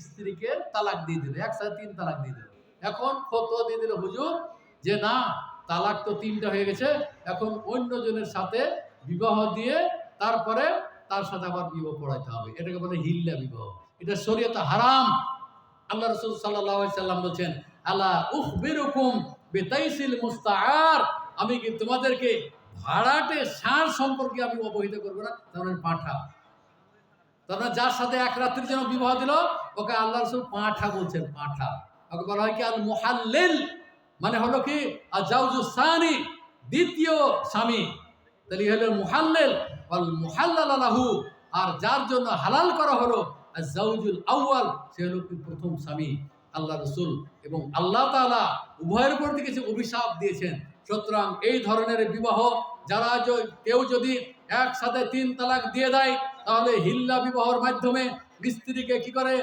স্ত্রীকে তালাক দিয়ে দিল, একসাথে 3 তালাক দিয়ে দিল। এখন ফতোয়া দিয়ে দিল হুজুর যে না, তালাক তো 3টা হয়ে গেছে, এখন অন্যজনের সাথে বিবাহ দিয়ে তারপরে তার সাথে আবার বিবাহ পড়াইতে হবে। এটাকে বলে হিল্লা বিবাহ। এটা শরীয়তে হারাম। আল্লাহ রাসূল সাল্লাল্লাহু আলাইহি সাল্লাম বলেন, আলা উখবিরুকুম বিতাইসিল মুস্তাআর, আমি কি তোমাদেরকে ভাড়াটে ষাঁড় সম্পর্কে আমি অবহিত করব না? তার পাঁঠা। তারা যার সাথে এক রাত্রির জন্য বিবাহ দিল ওকে আল্লাহ রাসূল পাঁঠা বলছেন, পাঁঠা। ওকে বলা হয় কি আল মুহাল্লিল, মানে হলো কি আজাউজুস সানি, দ্বিতীয় স্বামী। তাহলে হলো মুহাল্লিল ওয়াল মুহাল্লাল লাহু, আর যার জন্য হালাল করা হলো আজাউজুল আউয়াল, সে হলো কি প্রথম স্বামী। আল্লাহ রাসূল এবং আল্লাহ তাআলা উভয়ের উপর থেকে কিছু অভিশাপ দিয়েছেন। সুতরাং এই ধরনের বিবাহ যারা কেউ যদি একসাথে 3 তালাক দিয়ে দেয়, তাহলে হিল্লা বিবাহের মাধ্যমে স্ত্রীকে কি করে